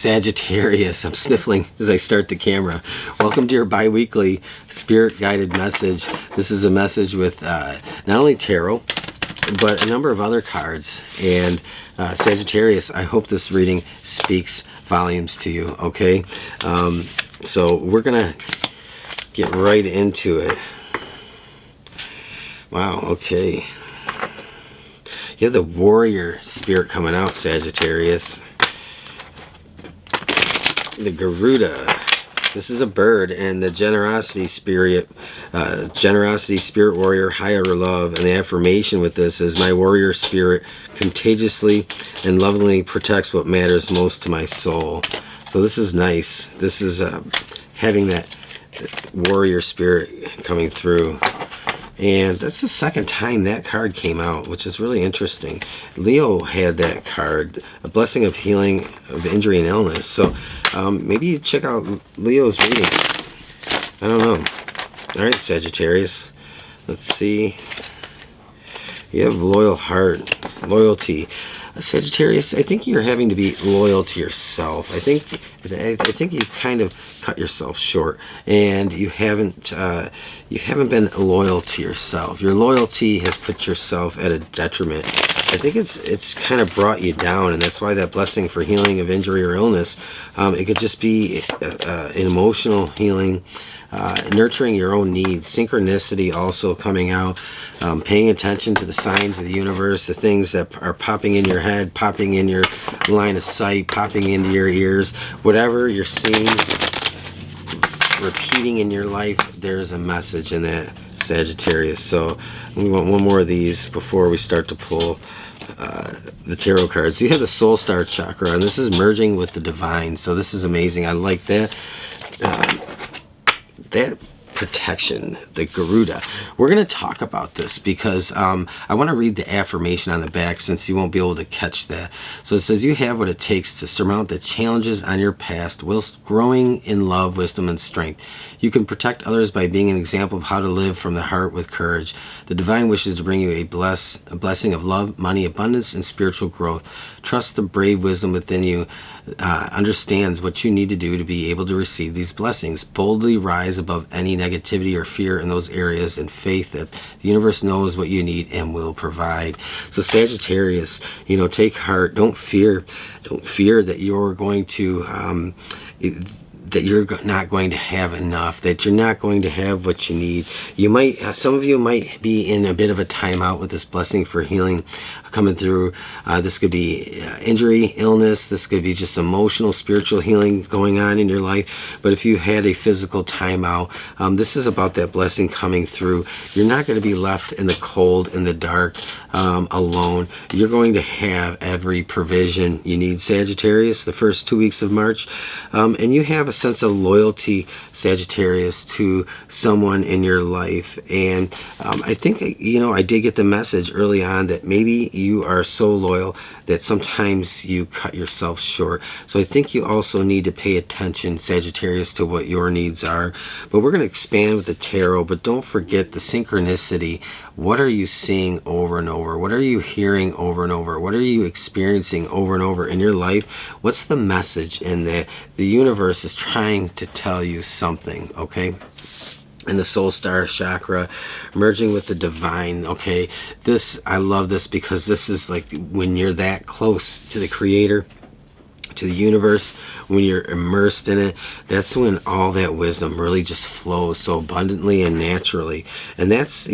Sagittarius, I'm sniffling as I start the camera. Welcome to your bi-weekly spirit-guided message. This is a message with not only tarot, but a number of other cards. And Sagittarius, I hope this reading speaks volumes to you, okay? So we're going to get right into it. Wow, okay. You have the warrior spirit coming out, Sagittarius. The Garuda. This is a bird, and the generosity spirit warrior, higher love, and the affirmation with this is my warrior spirit contagiously and lovingly protects what matters most to my soul. So this is nice. This is having that warrior spirit coming through. And that's the second time that card came out, which is really interesting. Leo had that card, a blessing of healing of injury and illness. So maybe you check out Leo's reading. I don't know. All right, Sagittarius. Let's see. You have loyal heart, loyalty. Sagittarius, I think you're having to be loyal to yourself. I think you've kind of cut yourself short, and you haven't been loyal to yourself. Your loyalty has put yourself at a detriment. I think it's kind of brought you down, and that's why that blessing for healing of injury or illness, it could just be an emotional healing, nurturing your own needs, synchronicity also coming out, paying attention to the signs of the universe, the things that are popping in your head, popping in your line of sight, popping into your ears, whatever you're seeing, repeating in your life, there's a message in that, Sagittarius. So we want one more of these before we start to pull the tarot cards. You have the soul star chakra, and this is merging with the divine. So this is amazing. I like that. That protection, the Garuda. We're going to talk about this because I want to read the affirmation on the back since you won't be able to catch that. So it says, you have what it takes to surmount the challenges on your past whilst growing in love, wisdom, and strength. You can protect others by being an example of how to live from the heart with courage. The divine wishes to bring you a blessing of love, money, abundance, and spiritual growth. Trust the brave wisdom within you understands what you need to do to be able to receive these blessings. Boldly rise above any negativity or fear in those areas in faith that the universe knows what you need and will provide. So Sagittarius, take heart. Don't fear that you're going to that you're not going to have enough, that you're not going to have what you need. You might, some of you might be in a bit of a timeout with this blessing for healing coming through. This could be injury, illness. This could be just emotional, spiritual healing going on in your life. But if you had a physical timeout, this is about that blessing coming through. You're not going to be left in the cold, in the dark, alone. You're going to have every provision you need, Sagittarius, the first 2 weeks of March. And you have a sense of loyalty, Sagittarius, to someone in your life. And I think, I did get the message early on that maybe you are so loyal that sometimes you cut yourself short. So I think you also need to pay attention, Sagittarius, to what your needs are. But we're going to expand with the tarot, but don't forget the synchronicity. What are you seeing over and over? What are you hearing over and over? What are you experiencing over and over in your life? What's the message in that? The universe is trying to tell you something, okay? And the soul star chakra merging with the divine. Okay, I love this because this is like when you're that close to the creator, to the universe, when you're immersed in it, that's when all that wisdom really just flows so abundantly and naturally. And that's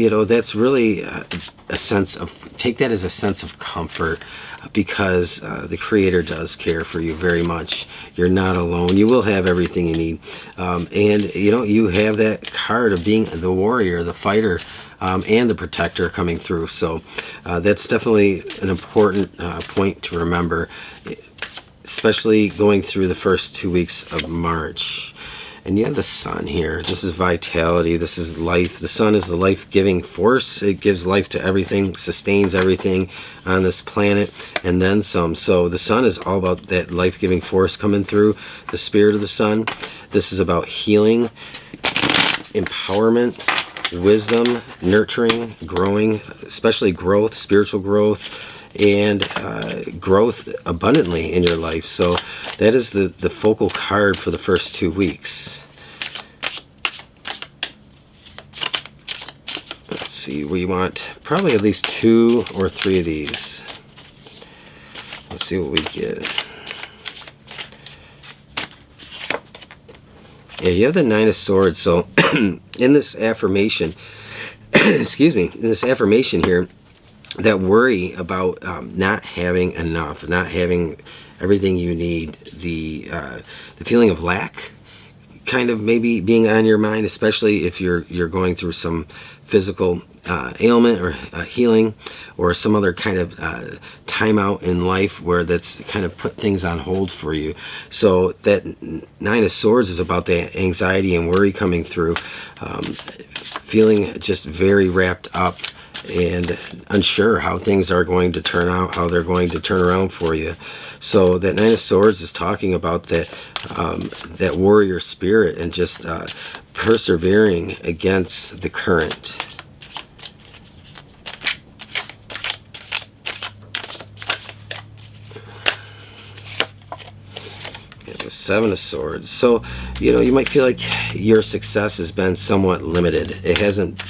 really a sense of, take that as a sense of comfort, because the creator does care for you very much. You're not alone. You will have everything you need. And you have that card of being the warrior, the fighter, and the protector coming through. So that's definitely an important point to remember, especially going through the first 2 weeks of March. And you have the sun here. This is vitality. This is life. The sun is the life-giving force. It gives life to everything, sustains everything on this planet, and then some. So the sun is all about that life-giving force coming through, the spirit of the sun. This is about healing, empowerment, wisdom, nurturing, growing, especially growth, spiritual growth. and growth abundantly in your life. So that is the focal card for the first 2 weeks. Let's see, we want probably at least 2 or 3 of these. Let's see what we get. Yeah, you have the 9 of Swords. So in this affirmation, excuse me, in this affirmation here, that worry about not having enough, not having everything you need, the feeling of lack, kind of maybe being on your mind, especially if you're going through some physical ailment or healing, or some other kind of timeout in life where that's kind of put things on hold for you. So that 9 of Swords is about the anxiety and worry coming through, feeling just very wrapped up and unsure how things are going to turn out, how they're going to turn around for you. So that 9 of Swords is talking about that that warrior spirit and just persevering against the current. The 7 of Swords. So, you might feel like your success has been somewhat limited. It hasn't,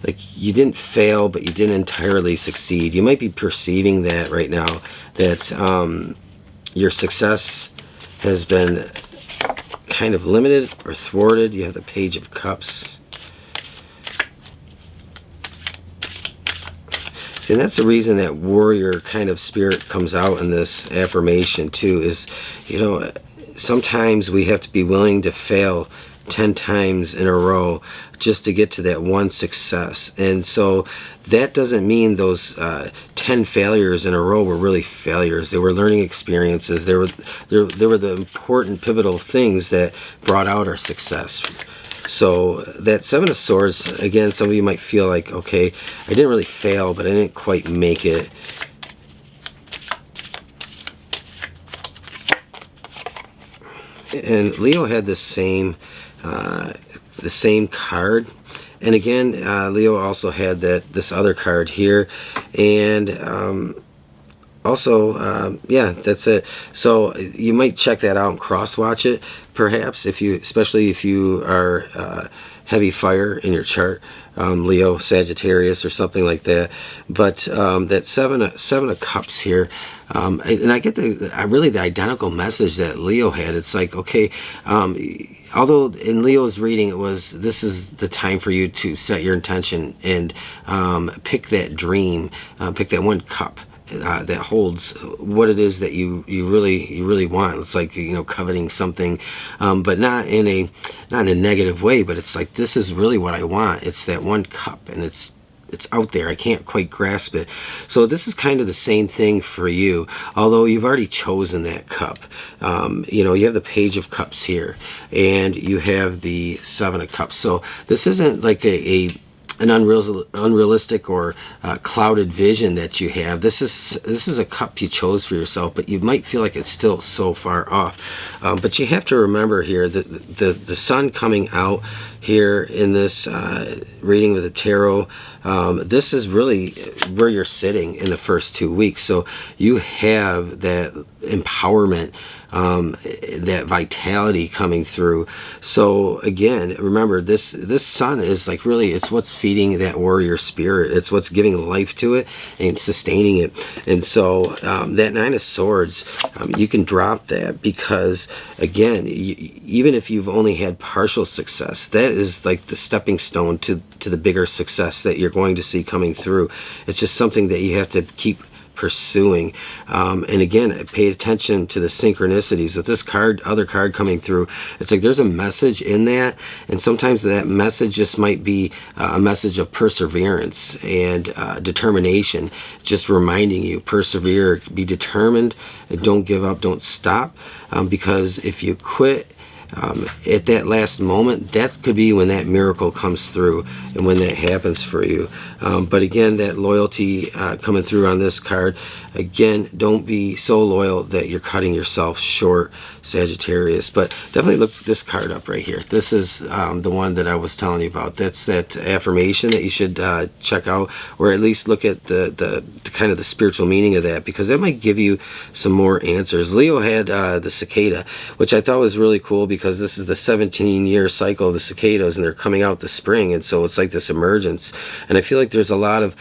like, you didn't fail, but you didn't entirely succeed. You might be perceiving that right now, that your success has been kind of limited or thwarted. You have the Page of Cups. See, and that's the reason that warrior kind of spirit comes out in this affirmation too, is, sometimes we have to be willing to fail 10 times in a row just to get to that one success. And so that doesn't mean those 10 failures in a row were really failures. They were learning experiences. They were the important pivotal things that brought out our success. So that 7 of Swords, again, some of you might feel like, okay, I didn't really fail, but I didn't quite make it. And Leo had the same card, and again, Leo also had this other card here, and also, yeah, that's it. So you might check that out and cross-watch it, perhaps, especially if you are heavy fire in your chart, Leo, Sagittarius, or something like that. But that seven of Cups here, and I get the identical message that Leo had. It's like, okay, although in Leo's reading this is the time for you to set your intention and pick that dream, pick that one cup that holds what it is that you really want. It's like, coveting something, but not in a negative way, but it's like, this is really what I want. It's that one cup, and it's out there. I can't quite grasp it. So this is kind of the same thing for you, although you've already chosen that cup. You have the Page of Cups here, and you have the 7 of Cups. So this isn't like an unrealistic or clouded vision that you have. This is a cup you chose for yourself, but you might feel like it's still so far off. But you have to remember here that the sun coming out here in this reading with the tarot, this is really where you're sitting in the first 2 weeks. So you have that empowerment, that vitality coming through. So again, remember, this sun is like, really, it's what's feeding that warrior spirit. It's what's giving life to it and sustaining it. And so that 9 of Swords, you can drop that, because again, even if you've only had partial success, that is like the stepping stone to the bigger success that you're going to see coming through. It's just something that you have to keep pursuing. And again, pay attention to the synchronicities with this other card coming through. It's like there's a message in that, and sometimes that message just might be a message of perseverance and determination, just reminding you, persevere, be determined, and don't give up, don't stop, because if you quit, at that last moment, that could be when that miracle comes through and when that happens for you. But again, that loyalty coming through on this card. Again, don't be so loyal that you're cutting yourself short, Sagittarius. But definitely look this card up right here. This is the one that I was telling you about. That's that affirmation that you should check out, or at least look at the kind of the spiritual meaning of that, because that might give you some more answers. Leo had the cicada, which I thought was really cool, because this is the 17-year cycle of the cicadas, and they're coming out this spring, and so it's like this emergence. And I feel like there's a lot of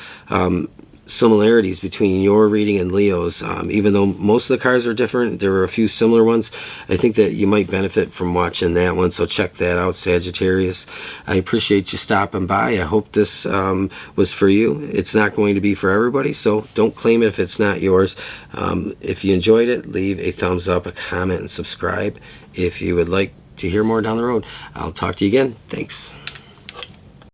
similarities between your reading and Leo's. Even though most of the cards are different, there were a few similar ones. I think that you might benefit from watching that one, so check that out, Sagittarius. I appreciate you stopping by. I hope this was for you. It's not going to be for everybody, so don't claim it if it's not yours. If you enjoyed it, leave a thumbs up, a comment, and subscribe if you would like to hear more down the road. I'll talk to you again. Thanks.